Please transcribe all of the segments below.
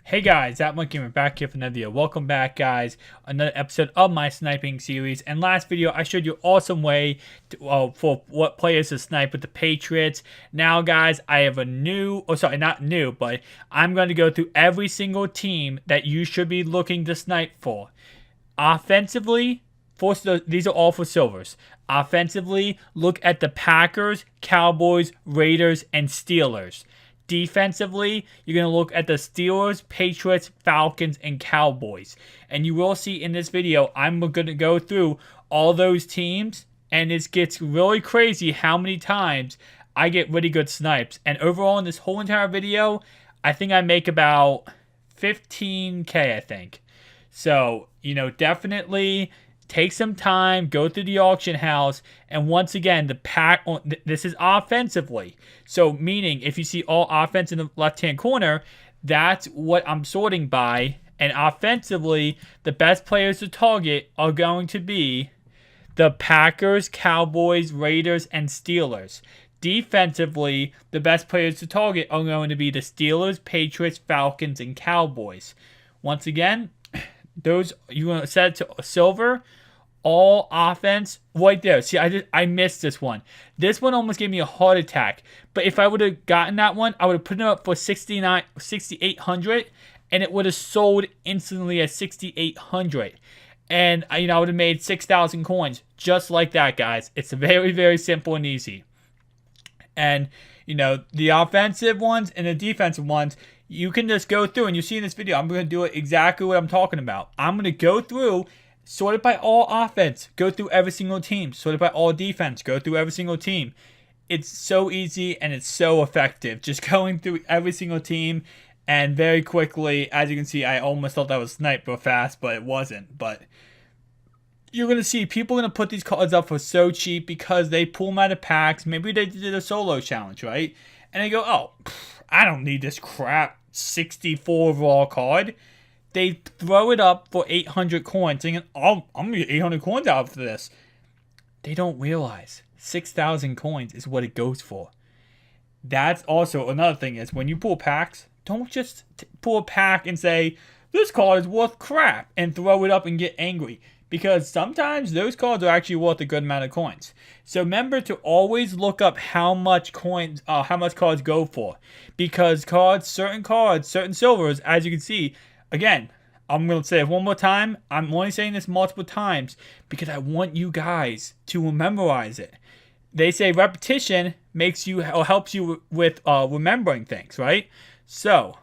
Hey guys, that monkey gamer back here for another video. Welcome back, guys. Another episode of my sniping series. And last video, I showed you awesome way to, for what players to snipe with the Patriots. Now, guys, I have a new, not new, but I'm going to go through every single team that you should be looking to snipe for. Offensively, these are all for silvers. Offensively, look at the Packers, Cowboys, Raiders, and Steelers. Defensively, you're going to look at the Steelers, Patriots, Falcons, and Cowboys. And you will see in this video, I'm going to go through all those teams, and it gets really crazy how many times I get really good snipes. And overall in this whole entire video, I think I make about 15K, I think. So, definitely take some time, go through the auction house, and once again, this is offensively. So, meaning, if you see all offense in the left-hand corner, that's what I'm sorting by. And offensively, the best players to target are going to be the Packers, Cowboys, Raiders, and Steelers. Defensively, the best players to target are going to be the Steelers, Patriots, Falcons, and Cowboys. Once again, those you want to set it to silver, all offense right there. See, I missed this one. This one almost gave me a heart attack. But if I would have gotten that one, I would have put it up for 6,800, and it would have sold instantly at 6,800. And I would have made 6,000 coins just like that, guys. It's very, very simple and easy. And the offensive ones and the defensive ones, you can just go through, and you see in this video, I'm going to do it exactly what I'm talking about. I'm going to go through, sort it by all offense, go through every single team, sort it by all defense, go through every single team. It's so easy and it's so effective, just going through every single team. And very quickly, as you can see, I almost thought that was sniped real fast, but it wasn't. But you're going to see people are going to put these cards up for so cheap because they pull them out of packs. Maybe they did a solo challenge, right? And they go, oh, I don't need this crap 64 overall card. They throw it up for 800 coins, thinking, oh, I'm going to get 800 coins out for this. They don't realize 6,000 coins is what it goes for. That's also another thing is when you pull packs, don't just pull a pack and say, this card is worth crap, and throw it up and get angry. Because sometimes those cards are actually worth a good amount of coins. So remember to always look up how much cards go for. Because certain silvers, as you can see, again, I'm going to say it one more time. I'm only saying this multiple times because I want you guys to memorize it. They say repetition helps you with remembering things, right? So,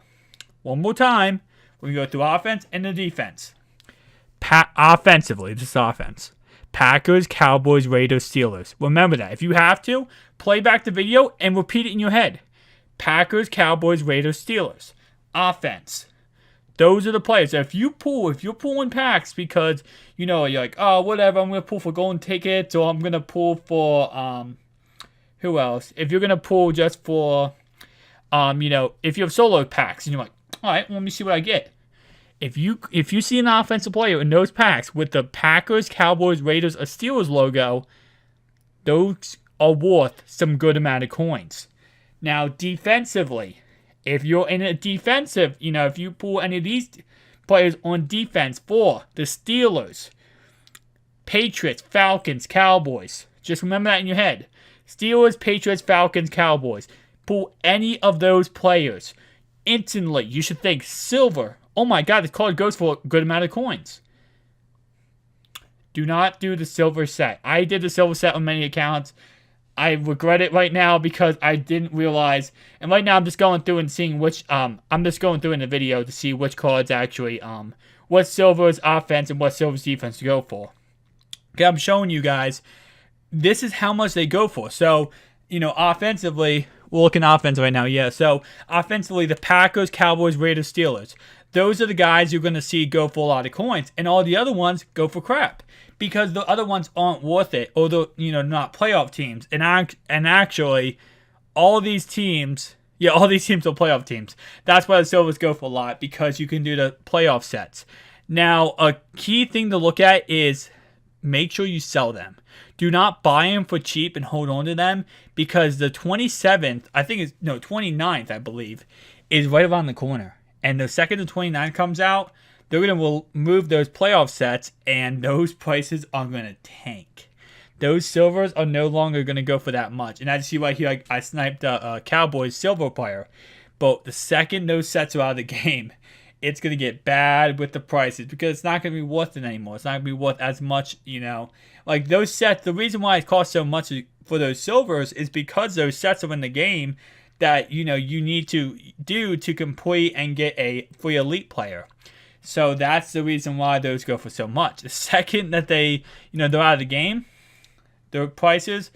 one more time, we're going to go through offense and the defense. Offensively, this is offense. Packers, Cowboys, Raiders, Steelers. Remember that. If you have to, play back the video and repeat it in your head. Packers, Cowboys, Raiders, Steelers. Offense. Those are the players. So if you're pulling packs because, you're like, oh, whatever, I'm going to pull for golden tickets or I'm going to pull for, who else? If you're going to pull just for, if you have solo packs and you're like, all right, let me see what I get. If you see an offensive player in those packs with the Packers, Cowboys, Raiders, or Steelers logo, those are worth some good amount of coins. Now, defensively, if you're in a defensive, if you pull any of these players on defense for the Steelers, Patriots, Falcons, Cowboys, just remember that in your head. Steelers, Patriots, Falcons, Cowboys. Pull any of those players. Instantly, you should think silver. Oh my god, this card goes for a good amount of coins. Do not do the silver set. I did the silver set on many accounts. I regret it right now because I didn't realize. And right now I'm just going through and seeing which, I'm just going through in the video to see which cards actually, what silver's offense and what silver's defense to go for. Okay, I'm showing you guys. This is how much they go for. So, offensively, we're looking offense right now, yeah. So, offensively, the Packers, Cowboys, Raiders, Steelers. Those are the guys you're going to see go for a lot of coins. And all the other ones go for crap. Because the other ones aren't worth it. Or they're, not playoff teams. And actually, all these teams are playoff teams. That's why the silvers go for a lot. Because you can do the playoff sets. Now, a key thing to look at is make sure you sell them. Do not buy them for cheap and hold on to them. Because the 27th, 29th, I believe, is right around the corner. and the second the 29 comes out, they're going to remove those playoff sets, and those prices are going to tank. Those silvers are no longer going to go for that much. And as you see right here, I sniped a Cowboys silver player. But the second those sets are out of the game, it's going to get bad with the prices because it's not going to be worth it anymore. It's not going to be worth as much, Like those sets, the reason why it costs so much for those silvers is because those sets are in the game that, you need to do to complete and get a free elite player. So that's the reason why those go for so much. The second that they're out of the game, their prices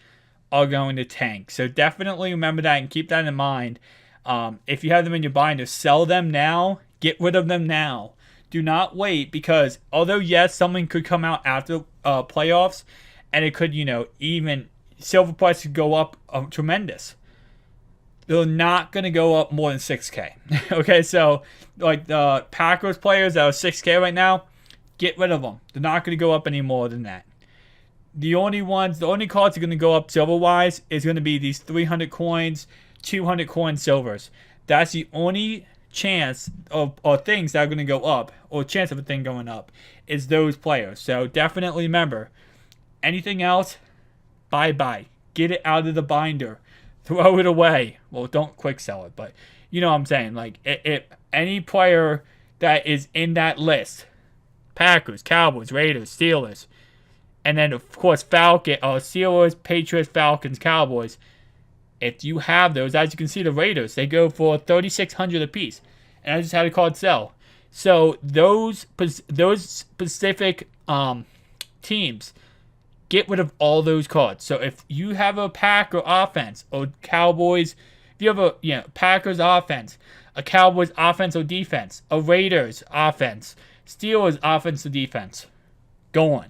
are going to tank. So definitely remember that and keep that in mind. If you have them in your binder, sell them now. Get rid of them now. Do not wait because although, yes, something could come out after playoffs and it could, even silver prices could go up tremendous. They're not going to go up more than 6K. Okay, so like the Packers players that are 6K right now, get rid of them. They're not going to go up any more than that. The only cards that are going to go up silver-wise is going to be these 300 coins, 200 coin silvers. That's the only chance or things that are going to go up, or chance of a thing going up, is those players. So definitely remember, anything else, bye-bye. Get it out of the binder. Throw it away. Well, don't quick sell it, but you know what I'm saying. Like, if any player that is in that list, Packers, Cowboys, Raiders, Steelers, and then, of course, Steelers, Patriots, Falcons, Cowboys. If you have those, as you can see, the Raiders, they go for $3,600 a piece. And I just had a card sell. So those specific teams, get rid of all those cards. So if you have a Packer offense or Cowboys, if you have a Packers offense, a Cowboys offense or defense, a Raiders offense, Steelers offense or defense, go on.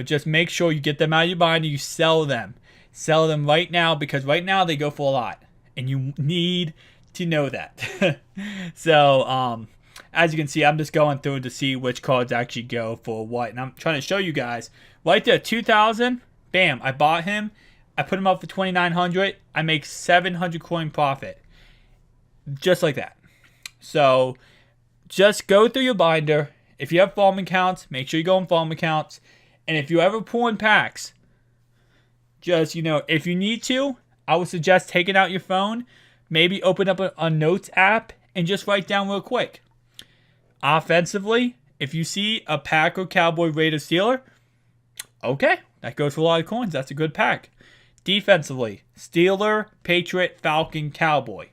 Just make sure you get them out of your binder. You sell them. Sell them right now because right now they go for a lot. And you need to know that. So, as you can see, I'm just going through to see which cards actually go for what. And I'm trying to show you guys. Right there, 2,000. Bam, I bought him. I put him up for 2,900. I make 700 coin profit. Just like that. So, just go through your binder. If you have farm accounts, make sure you go in farm accounts. And if you ever pull in packs, just, if you need to, I would suggest taking out your phone, maybe open up a notes app, and just write down real quick. Offensively, if you see a Packer, Cowboy, Raider, Steeler, okay, that goes for a lot of coins. That's a good pack. Defensively, Steeler, Patriot, Falcon, Cowboy.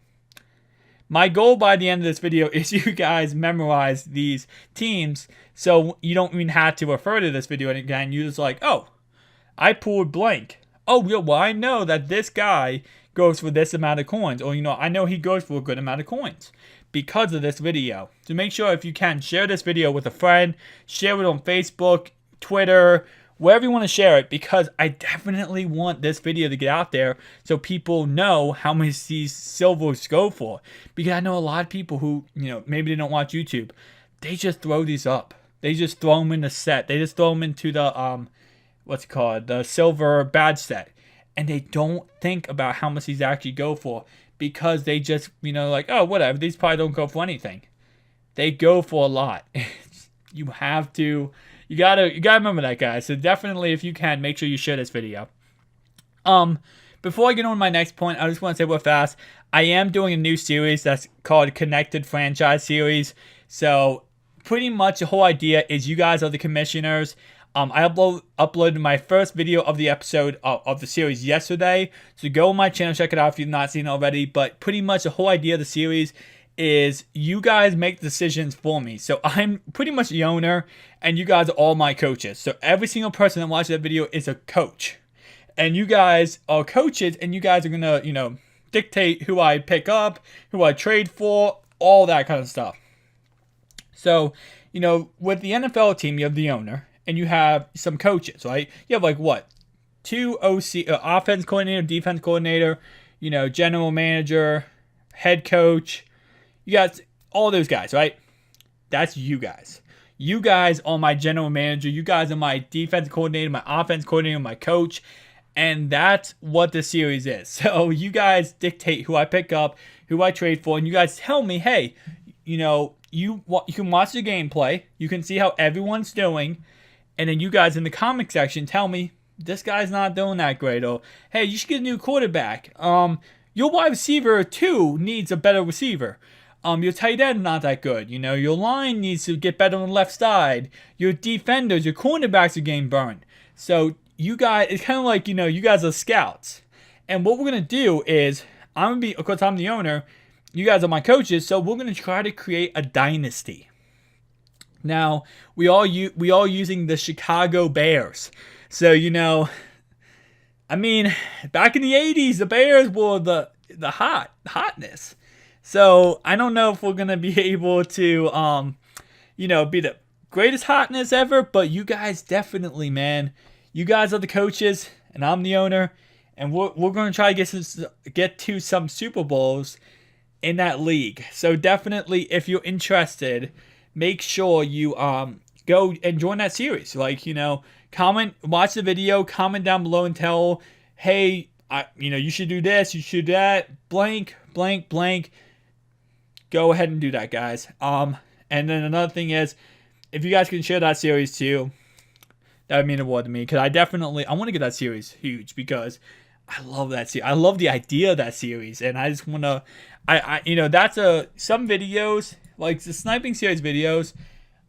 My goal by the end of this video is you guys memorize these teams so you don't even have to refer to this video. And again, you're just like, oh, I pulled blank. Oh, yeah, well, I know that this guy goes for this amount of coins. Or, I know he goes for a good amount of coins because of this video. So make sure if you can, share this video with a friend. Share it on Facebook, Twitter, wherever you want to share it, because I definitely want this video to get out there so people know how much these silvers go for. Because I know a lot of people who, maybe they don't watch YouTube. They just throw these up. They just throw them in the set. They just throw them into the, the silver badge set. And they don't think about how much these actually go for because they just, like, oh, whatever. These probably don't go for anything. They go for a lot. You have to... You gotta remember that, guys. So definitely, if you can, make sure you share this video. Before I get on to my next point, I just want to say real fast, I am doing a new series that's called Connected Franchise Series. So pretty much the whole idea is you guys are the commissioners. I uploaded my first video of the episode of the series yesterday. So go on my channel, check it out if you've not seen it already. But pretty much the whole idea of the series is you guys make decisions for me. So I'm pretty much the owner and you guys are all my coaches. So every single person that watches that video is a coach. And you guys are coaches and you guys are going to, dictate who I pick up, who I trade for, all that kind of stuff. So, with the NFL team, you have the owner and you have some coaches, right? You have two OC, offense coordinator, defense coordinator, general manager, head coach. You got all those guys, right? That's you guys. You guys are my general manager. You guys are my defense coordinator, my offense coordinator, my coach. And that's what the series is. So you guys dictate who I pick up, who I trade for, and you guys tell me, hey, you can watch the gameplay, you can see how everyone's doing, and then you guys in the comment section tell me this guy's not doing that great, or hey, you should get a new quarterback. Your wide receiver too needs a better receiver. Your tight end not that good. Your line needs to get better on the left side. Your defenders, your cornerbacks are getting burned. So you guys, it's kind of like you guys are scouts. And what we're gonna do is, of course, I'm the owner. You guys are my coaches, so we're gonna try to create a dynasty. Now we all using the Chicago Bears. So I mean, back in the '80s, the Bears were the hotness. So I don't know if we're gonna be able to be the greatest hotness ever, but you guys definitely, man. You guys are the coaches, and I'm the owner, and we're gonna try to get to some Super Bowls in that league. So definitely, if you're interested, make sure you go and join that series. Comment, watch the video, comment down below, and tell, hey, you should do this, you should do that, blank, blank, blank. Go ahead and do that, guys. And then another thing is, if you guys can share that series too, that would mean the world to me, because I want to get that series huge, because I love that series. I love the idea of that series, and I just want to, some videos, like the Sniping Series videos,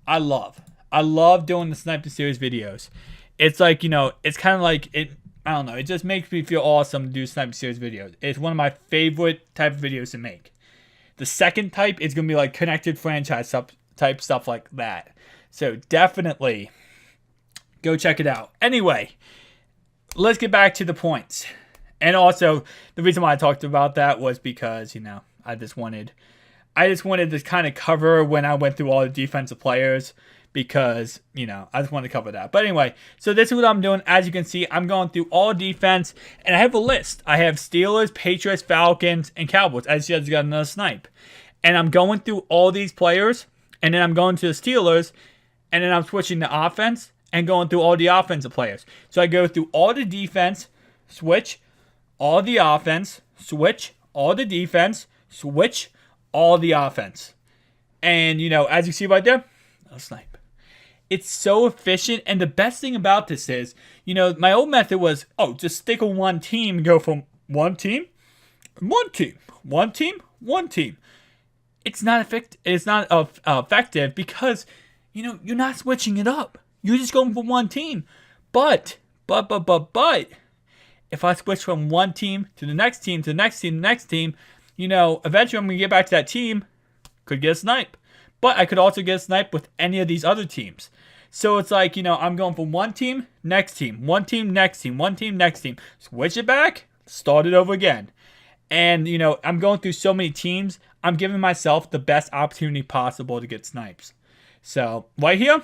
I love doing the Sniping Series videos. It's like, it's kind of like, I don't know, it just makes me feel awesome to do Sniping Series videos. It's one of my favorite type of videos to make. The second type is going to be like connected franchise type stuff like that. So definitely go check it out. Anyway, let's get back to the points. And also, the reason why I talked about that was because, I just wanted to kind of cover when I went through all the defensive players, because, I just wanted to cover that. But anyway, so this is what I'm doing. As you can see, I'm going through all defense, and I have a list. I have Steelers, Patriots, Falcons, and Cowboys. As you guys got another snipe. And I'm going through all these players, and then I'm going to the Steelers, and then I'm switching the offense and going through all the offensive players. So I go through all the defense, switch, all the offense, switch, all the defense, switch, all the offense. And, as you see right there, I'll snipe. It's so efficient, and the best thing about this is, my old method was, just stick with one team and go from one team, one team, one team, one team. It's not effective. It's not effective because, you're not switching it up. You're just going for one team. But, if I switch from one team to the next team, to the next team, the next team, eventually I'm going to get back to that team, could get a snipe. But I could also get a snipe with any of these other teams. So it's like, I'm going from one team, next team, one team, next team, one team, next team. Switch it back, start it over again. And, I'm going through so many teams. I'm giving myself the best opportunity possible to get snipes. So, right here,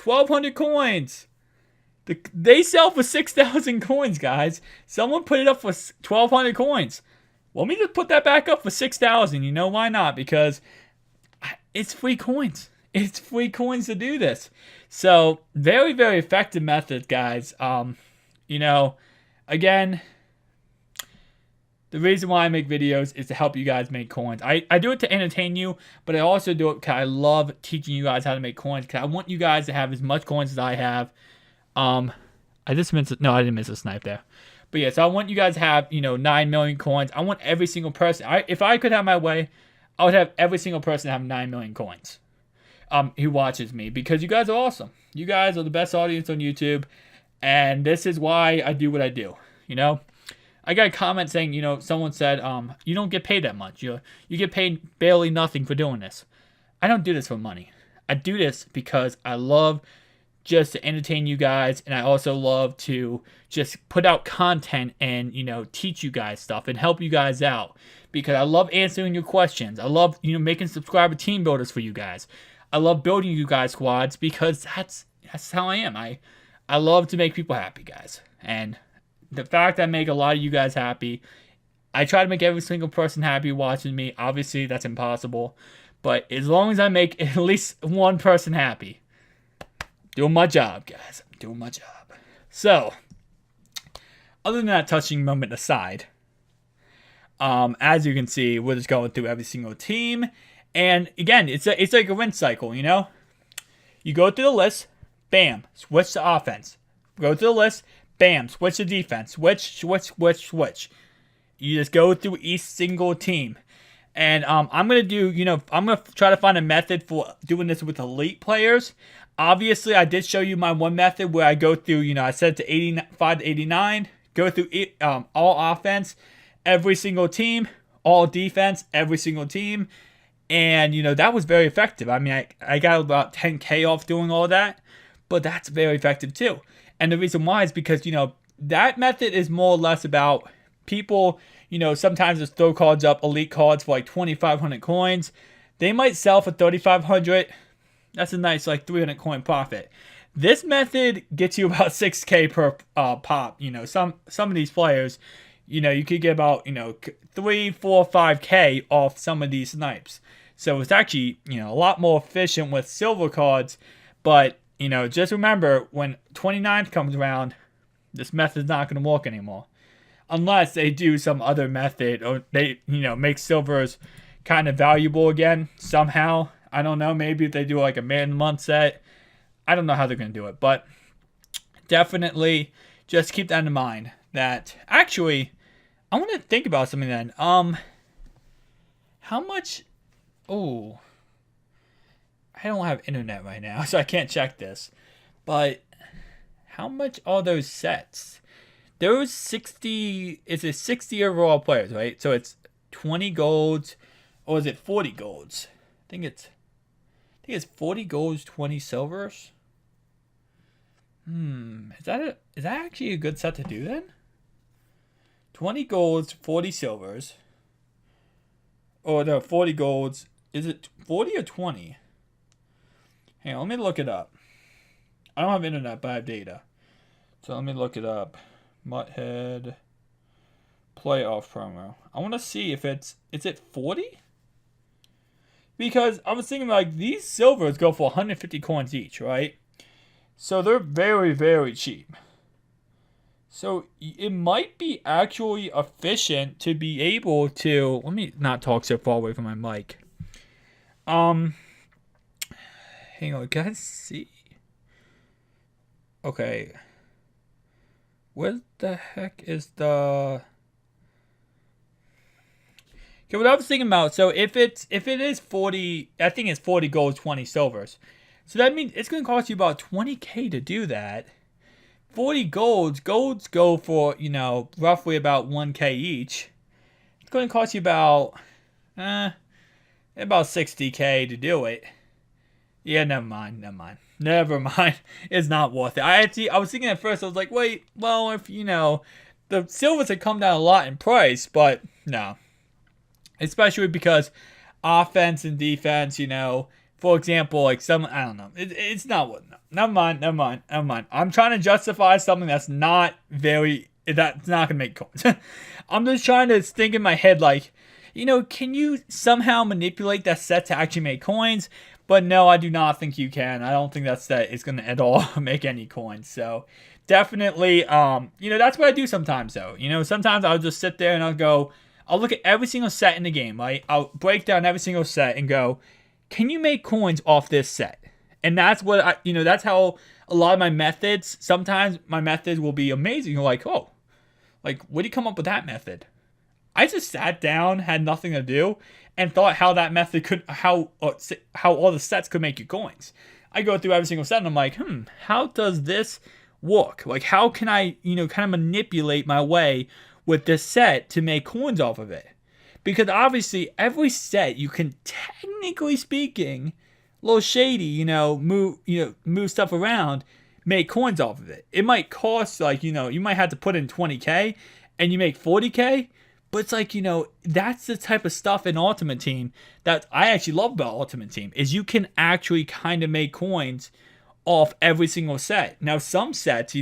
1,200 coins. They sell for 6,000 coins, guys. Someone put it up for 1,200 coins. Let me just put that back up for 6,000. Why not? Because it's free coins. It's free coins to do this. So, very, very effective method, guys. Again, the reason why I make videos is to help you guys make coins. I do it to entertain you, but I also do it because I love teaching you guys how to make coins, because I want you guys to have as much coins as I have. I didn't miss a snipe there. But yeah, so I want you guys to have, 9 million coins. I want every single person. If I could have my way, I would have every single person have 9 million coins who watches me, because you guys are awesome. You guys are the best audience on YouTube, and this is why I do what I do. I got a comment saying, someone said, you don't get paid that much. You get paid barely nothing for doing this. I don't do this for money. I do this because I love just to entertain you guys, and I also love to just put out content and, teach you guys stuff and help you guys out, because I love answering your questions. I love, making subscriber team builders for you guys. I love building you guys squads, because that's how I am. I love to make people happy, guys. And the fact I make a lot of you guys happy, I try to make every single person happy watching me. Obviously, that's impossible. But as long as I make at least one person happy, doing my job, guys. I'm doing my job. So, other than that touching moment aside, As you can see, we're just going through every single team. And again, it's like a rinse cycle, you know? You go through the list, bam, switch to offense. Go through the list, bam, switch to defense. Switch. You just go through each single team. And I'm going to do, I'm going to try to find a method for doing this with elite players. Obviously, I did show you my one method where I go through, I set it to 85 to 89. Go through all offense, every single team, all defense, every single team. And, that was very effective. I mean, I got about 10K off doing all that. But that's very effective too. And the reason why is because, that method is more or less about people, sometimes just throw cards up, elite cards for like 2,500 coins. They might sell for 3,500. That's a nice like 300 coin profit. This method gets you about 6K per pop. Some of these players, you could get about 3, 4, 5K off some of these snipes. So it's actually a lot more efficient with silver cards. But just remember when 29th comes around, this method's not going to work anymore. Unless they do some other method or they, make silvers kind of valuable again somehow. I don't know. Maybe if they do like a man month set. I don't know how they're going to do it. But definitely just keep that in mind. That actually, I want to think about something then. How much? Oh, I don't have internet right now, so I can't check this. But how much are those sets? Those 60, it's a 60 overall players, right? So it's 20 golds, or is it 40 golds? I think it's 40 golds, 20 silvers. Is that actually a good set to do then? 20 golds, 40 silvers. Or no, 40 golds. Is it 40 or 20? Hang on, let me look it up. I don't have internet, but I have data. So let me look it up. Mutthead playoff promo. I want to see if is it 40? Because I was thinking like these silvers go for 150 coins each, right? So they're very, very cheap. So it might be actually efficient to be able to, let me not talk so far away from my mic. Hang on, can I see? Okay. What the heck is the... Okay, what I was thinking about, so if it is 40, I think it's 40 gold, 20 silvers. So that means it's going to cost you about 20K to do that. 40 golds go for, roughly about 1K each. It's going to cost you about 60K to do it. Yeah, never mind. It's not worth it. I was thinking at first, I was like, wait, well, if, the silvers had come down a lot in price, but no. Especially because offense and defense, for example, like I don't know. It's not what. Never mind. I'm trying to justify something that's not going to make coins. I'm just trying to think in my head, like, can you somehow manipulate that set to actually make coins? But no, I do not think you can. I don't think that set is going to at all make any coins. So definitely, that's what I do sometimes, though. Sometimes I'll just sit there and I'll look at every single set in the game, right? I'll break down every single set and go, can you make coins off this set? And that's what that's how a lot of my methods, sometimes my methods will be amazing. You're like, oh, like, where do you come up with that method? I just sat down, had nothing to do, and thought how that method how all the sets could make you coins. I go through every single set and I'm like, how does this work? Like, how can I, kind of manipulate my way with this set to make coins off of it? Because obviously every set you can, technically speaking, a little shady, move stuff around, make coins off of it. It might cost like, you might have to put in 20K and you make 40K, but it's like, that's the type of stuff in Ultimate Team that I actually love about Ultimate Team, is you can actually kind of make coins off every single set. Now some sets,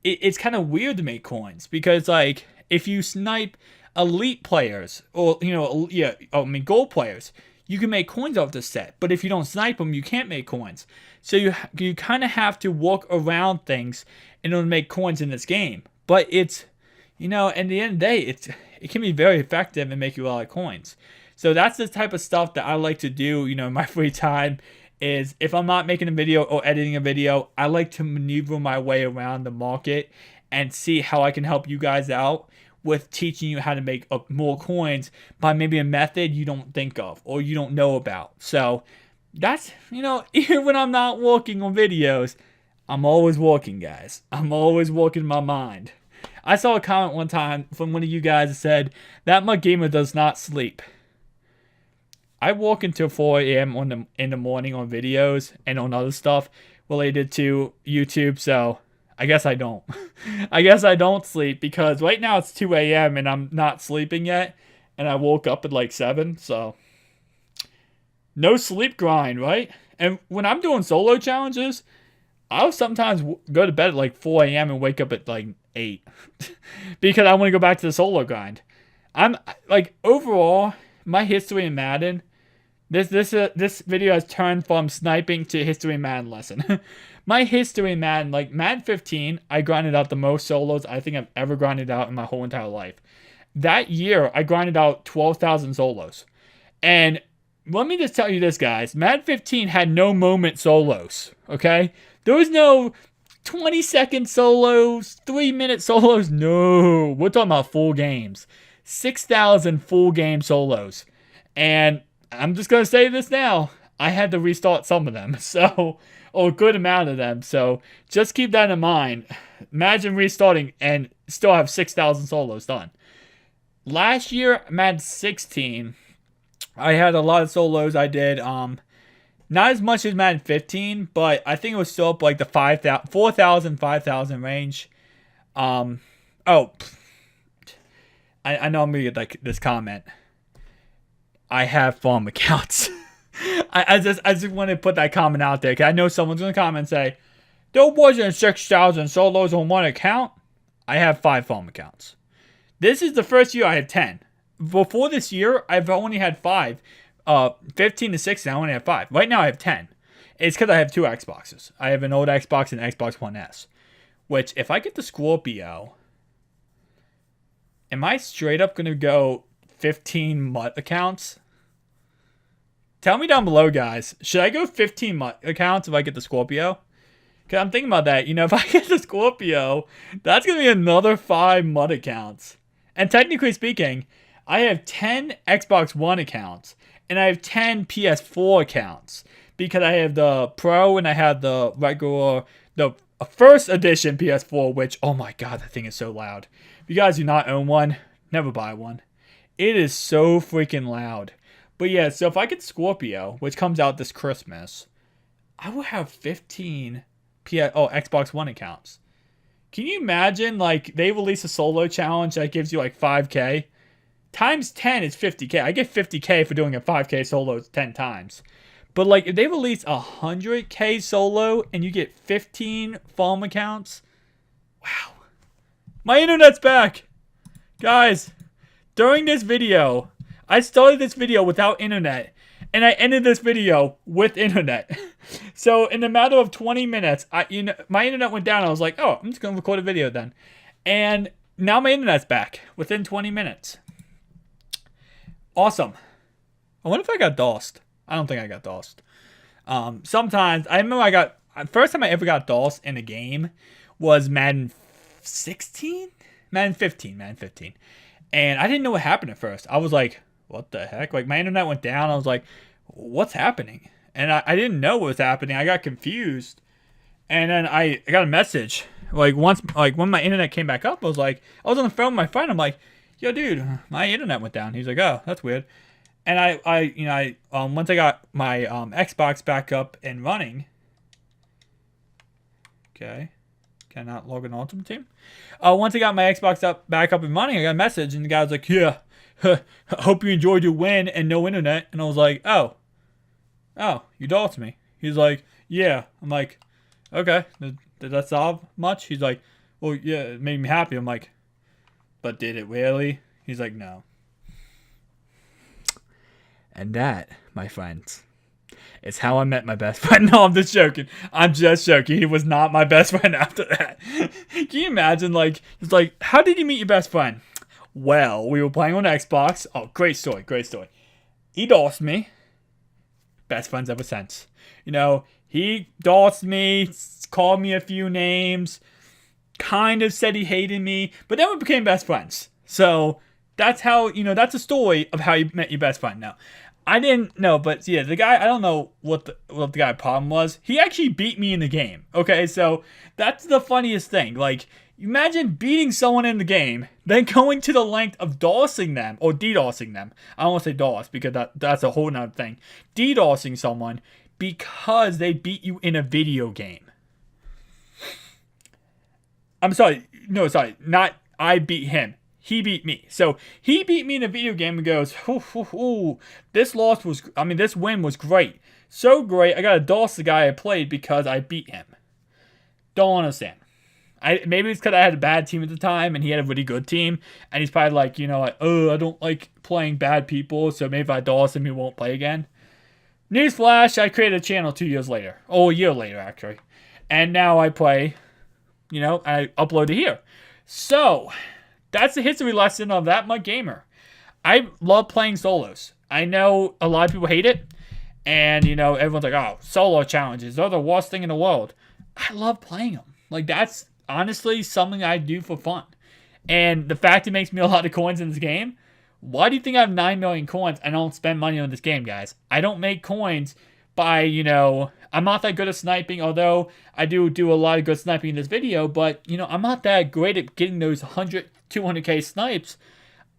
it's kind of weird to make coins because, like, if you snipe elite players or gold players, you can make coins off the set. But if you don't snipe them, you can't make coins. So you kind of have to work around things in order to make coins in this game. But it's you know, at the end of the day, it can be very effective and make you a lot of coins. So that's the type of stuff that I like to do, you know, in my free time. Is if I'm not making a video or editing a video, I like to maneuver my way around the market and see how I can help you guys out with teaching you how to make more coins by maybe a method you don't think of or you don't know about. So that's, you know, even when I'm not working on videos, I'm always working, guys. I'm always working my mind. I saw a comment one time from one of you guys that said, that my gamer does not sleep. I work until 4 a.m. in the morning on videos and on other stuff related to YouTube, so I guess I don't. I guess I don't sleep because right now it's 2 a.m. and I'm not sleeping yet, and I woke up at like 7, so no sleep grind, right? And when I'm doing solo challenges, I'll sometimes go to bed at like 4 a.m. and wake up at like 8 because I want to go back to the solo grind. I'm like, overall, my history in Madden, this video has turned from sniping to history in Madden lesson. My history in Madden, like Madden 15, I grinded out the most solos I think I've ever grinded out in my whole entire life. That year, I grinded out 12,000 solos. And let me just tell you this, guys. Madden 15 had no moment solos, okay? There was no 20-second solos, 3-minute solos. No, we're talking about full games. 6,000 full game solos. And I'm just going to say this now. I had to restart some of them. So, or a good amount of them. So, just keep that in mind. Imagine restarting and still have 6,000 solos done. Last year, Madden 16, I had a lot of solos I did. Not as much as Madden 15, but I think it was still up like the 4,000, 5,000 range. I know I'm gonna get like this comment. I have farm accounts. I just want to put that comment out there because I know someone's gonna comment and say there wasn't 6,000 solos on one account. I have 5 farm accounts. This is the first year I had 10. Before this year, I've only had 5. 15 to 16, I only have 5. Right now, I have 10. It's because I have 2 Xboxes. I have an old Xbox and an Xbox One S. Which, if I get the Scorpio, am I straight up going to go 15 MUT accounts? Tell me down below, guys. Should I go 15 MUT accounts if I get the Scorpio? Because I'm thinking about that. You know, if I get the Scorpio, that's going to be another 5 MUT accounts. And technically speaking, I have 10 Xbox One accounts. And I have 10 PS4 accounts. Because I have the Pro and I have the regular, the first edition PS4, which, oh my god, that thing is so loud. If you guys do not own one, never buy one. It is so freaking loud. But yeah, so if I get Scorpio, which comes out this Christmas, I will have 15 Xbox One accounts. Can you imagine, like, they release a solo challenge that gives you like 5K? Times 10 is 50K. I get 50K for doing a 5K solo 10 times. But like, if they release a 100K solo and you get 15 farm accounts, wow. My internet's back. Guys, during this video, I started this video without internet. And I ended this video with internet. So in a matter of 20 minutes, my internet went down. I was like, oh, I'm just going to record a video then. And now my internet's back within 20 minutes. Awesome. I wonder if I got DOSed. I don't think I got DOSed. Sometimes, I remember first time I ever got DOSed in a game was Madden 16? Madden 15. And I didn't know what happened at first. I was like, what the heck? Like, my internet went down. I was like, what's happening? And I didn't know what was happening. I got confused. And then I got a message. Like, when my internet came back up, I was on the phone with my friend. I'm like, yo, dude, my internet went down. He's like, oh, that's weird. And once I got my Xbox back up and running. Okay. Cannot log in Ultimate Team. Once I got my Xbox back up and running, I got a message, and the guy was like, yeah, hope you enjoyed your win and no internet. And I was like, oh, you DOSed me. He's like, yeah. I'm like, okay, did that solve much? He's like, well, yeah, it made me happy. I'm like, but did it really? He's like, no. And that, my friends, It's how I met my best friend. No, I'm just joking. I'm just joking. He was not my best friend after that. Can you imagine, like, it's like, how did you meet your best friend? Well, we were playing on Xbox. Oh, great story, great story. He dossed me. Best friends ever since. You know, he dossed me, called me a few names, kind of said he hated me, but then we became best friends. So that's how, you know, that's a story of how you met your best friend. Now, I didn't know, but yeah, the guy, I don't know what the guy's problem was. He actually beat me in the game. Okay, so that's the funniest thing. Like, imagine beating someone in the game, then going to the length of DOSing them, or DDoSing them. I don't want to say DOS, because that's a whole nother thing. DDoSing someone because they beat you in a video game. I'm sorry, no, sorry, not I beat him. He beat me. So he beat me in a video game and goes, this win was great. So great, I gotta DOS the guy I played because I beat him. Don't understand. Maybe it's because I had a bad team at the time and he had a really good team. And he's probably like, you know, like, oh, I don't like playing bad people, so maybe if I DOS him, he won't play again. Newsflash, I created a channel 2 years later. Oh, a year later, actually. And now I play, you know, I upload it here. So that's the history lesson of That Mutt Gamer. I love playing solos. I know a lot of people hate it. And, you know, everyone's like, oh, solo challenges. They're the worst thing in the world. I love playing them. Like, that's honestly something I do for fun. And the fact it makes me a lot of coins in this game. Why do you think I have 9 million coins and I don't spend money on this game, guys? I don't make coins by, you know, I'm not that good at sniping, although I do a lot of good sniping in this video, but, you know, I'm not that great at getting those 100, 200k snipes.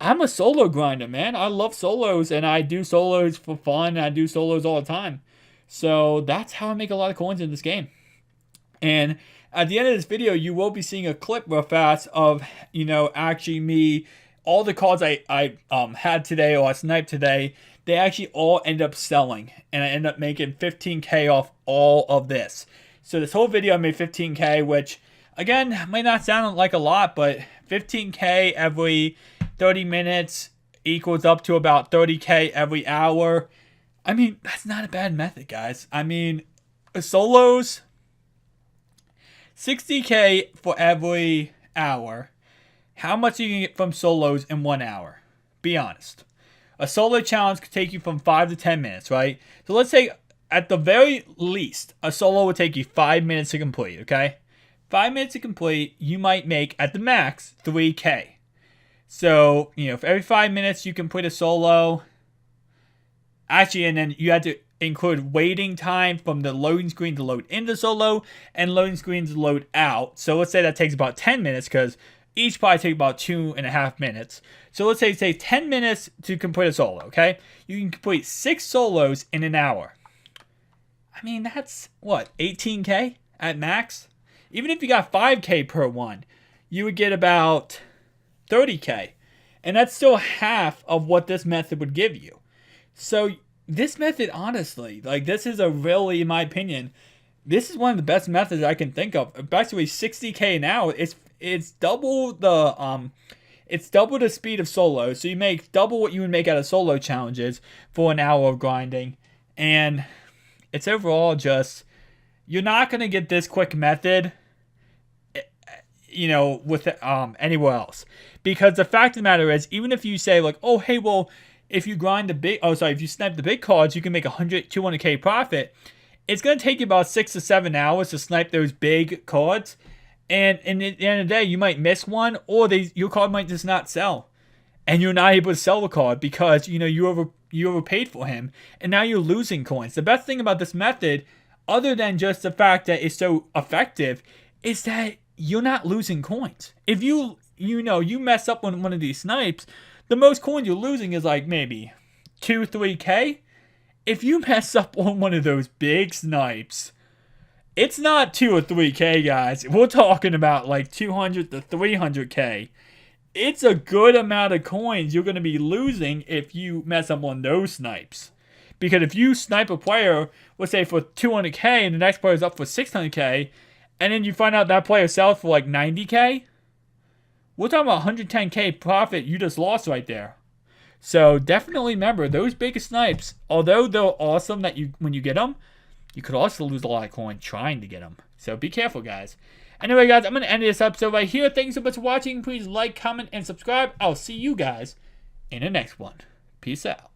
I'm a solo grinder, man. I love solos, and I do solos for fun, and I do solos all the time. So that's how I make a lot of coins in this game. And at the end of this video, you will be seeing a clip real fast of, you know, actually me, all the cards I had today or I sniped today, they actually all end up selling. And I end up making 15k off all of this. So this whole video I made 15k, which, again, might not sound like a lot, but 15k every 30 minutes equals up to about 30k every hour. I mean, that's not a bad method, guys. I mean, solos, 60k for every hour. How much you can get from solos in 1 hour? Be honest. A solo challenge could take you from 5 to 10 minutes, right? So let's say at the very least, a solo would take you 5 minutes to complete, okay? 5 minutes to complete, you might make, at the max, 3k. So, you know, for every 5 minutes you complete a solo. Actually, and then you have to include waiting time from the loading screen to load into solo and loading screens to load out. So let's say that takes about 10 minutes because each probably take about 2.5 minutes. So let's say 10 minutes to complete a solo, okay? You can complete 6 solos in an hour. I mean, that's, what, 18k at max? Even if you got 5k per one, you would get about 30k. And that's still half of what this method would give you. So this method, honestly, like, this is a really, in my opinion, this is one of the best methods I can think of. Basically, 60k an hour. It's double the speed of solo. So you make double what you would make out of solo challenges for an hour of grinding, and it's overall just, you're not gonna get this quick method, you know, with anywhere else. Because the fact of the matter is, even if you say like, oh hey, well, if you grind if you snipe the big cards, you can make 100, 200k profit. It's gonna take you about 6 to 7 hours to snipe those big cards. And at the end of the day, you might miss one, or your card might just not sell, and you're not able to sell the card because, you know, you overpaid for him, and now you're losing coins. The best thing about this method, other than just the fact that it's so effective, is that you're not losing coins. If you mess up on one of these snipes, the most coins you're losing is like maybe 2-3k. If you mess up on one of those big snipes, it's not 2 or 3k, guys. We're talking about like 200 to 300k. It's a good amount of coins you're going to be losing if you mess up on those snipes. Because if you snipe a player, let's say for 200k, and the next player's up for 600k, and then you find out that player sells for like 90k, we're talking about 110k profit you just lost right there. So definitely remember those big snipes, although they're awesome that when you get them, you could also lose a lot of coin trying to get them. So be careful, guys. Anyway, guys, I'm going to end this episode right here. Thanks so much for watching. Please like, comment, and subscribe. I'll see you guys in the next one. Peace out.